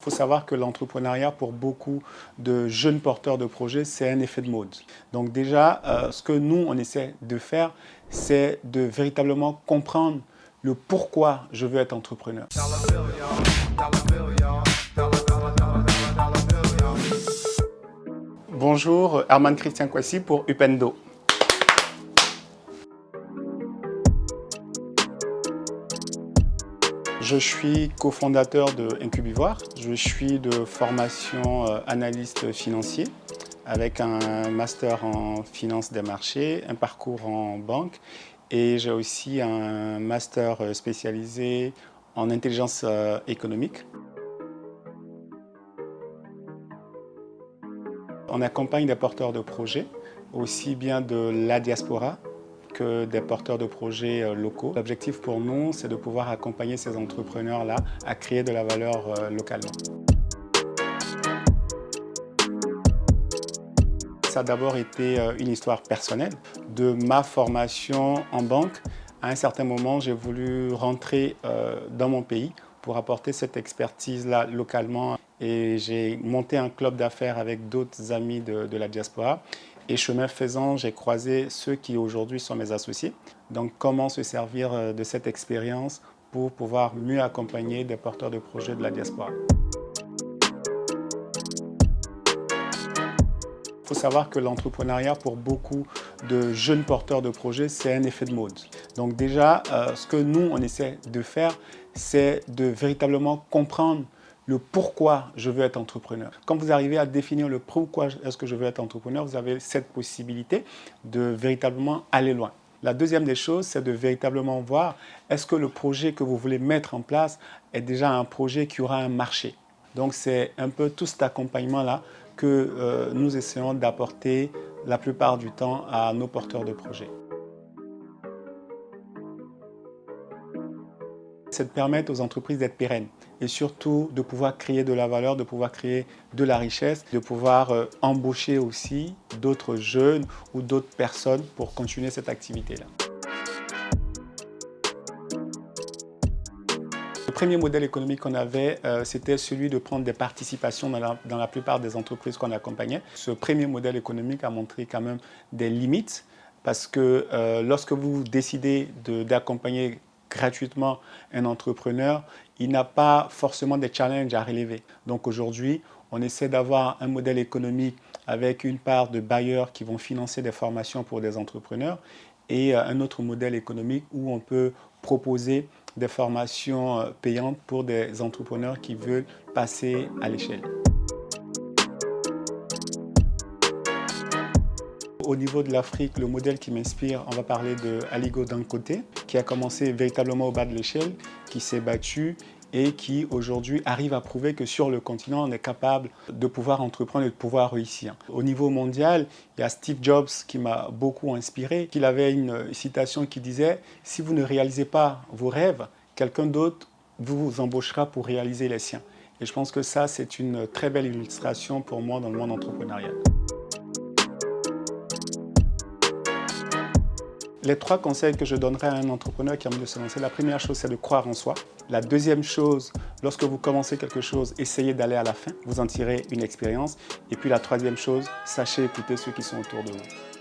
faut savoir que l'entrepreneuriat, pour beaucoup de jeunes porteurs de projets, c'est un effet de mode. Donc déjà, ce que nous, on essaie de faire, c'est de véritablement comprendre le pourquoi je veux être entrepreneur. Bonjour, Herman Christian Kwasi pour Upendo. Je suis cofondateur de Incubivoire. Je suis de formation analyste financier avec un master en finance des marchés, un parcours en banque et j'ai aussi un master spécialisé en intelligence économique. On accompagne des porteurs de projets, aussi bien de la diaspora que des porteurs de projets locaux. L'objectif pour nous, c'est de pouvoir accompagner ces entrepreneurs-là à créer de la valeur localement. Ça a d'abord été une histoire personnelle. De ma formation en banque, à un certain moment, j'ai voulu rentrer dans mon pays pour apporter cette expertise-là localement. Et j'ai monté un club d'affaires avec d'autres amis de la diaspora. Et chemin faisant, j'ai croisé ceux qui aujourd'hui sont mes associés. Donc comment se servir de cette expérience pour pouvoir mieux accompagner des porteurs de projets de la diaspora. Il faut savoir que l'entrepreneuriat, pour beaucoup de jeunes porteurs de projets, c'est un effet de mode. Donc déjà, ce que nous, on essaie de faire, c'est de véritablement comprendre le pourquoi je veux être entrepreneur. Quand vous arrivez à définir le pourquoi est-ce que je veux être entrepreneur, vous avez cette possibilité de véritablement aller loin. La deuxième des choses, c'est de véritablement voir est-ce que le projet que vous voulez mettre en place est déjà un projet qui aura un marché. Donc c'est un peu tout cet accompagnement-là que nous essayons d'apporter la plupart du temps à nos porteurs de projets. C'est de permettre aux entreprises d'être pérennes et surtout de pouvoir créer de la valeur, de pouvoir créer de la richesse, de pouvoir embaucher aussi d'autres jeunes ou d'autres personnes pour continuer cette activité-là. Le premier modèle économique qu'on avait, c'était celui de prendre des participations dans la plupart des entreprises qu'on accompagnait. Ce premier modèle économique a montré quand même des limites parce que lorsque vous décidez d'accompagner gratuitement un entrepreneur, il n'a pas forcément des challenges à relever. Donc aujourd'hui, on essaie d'avoir un modèle économique avec une part de bailleurs qui vont financer des formations pour des entrepreneurs et un autre modèle économique où on peut proposer des formations payantes pour des entrepreneurs qui veulent passer à l'échelle. Au niveau de l'Afrique, le modèle qui m'inspire, on va parler de Aligo Dangote, qui a commencé véritablement au bas de l'échelle, qui s'est battu et qui aujourd'hui arrive à prouver que sur le continent, on est capable de pouvoir entreprendre et de pouvoir réussir. Au niveau mondial, il y a Steve Jobs qui m'a beaucoup inspiré. Il avait une citation qui disait « Si vous ne réalisez pas vos rêves, quelqu'un d'autre vous embauchera pour réaliser les siens ». Et je pense que ça, c'est une très belle illustration pour moi dans le monde entrepreneurial. Les 3 conseils que je donnerais à un entrepreneur qui a envie de se lancer, la première chose, c'est de croire en soi. La deuxième chose, lorsque vous commencez quelque chose, essayez d'aller à la fin, vous en tirez une expérience. Et puis la troisième chose, sachez écouter ceux qui sont autour de vous.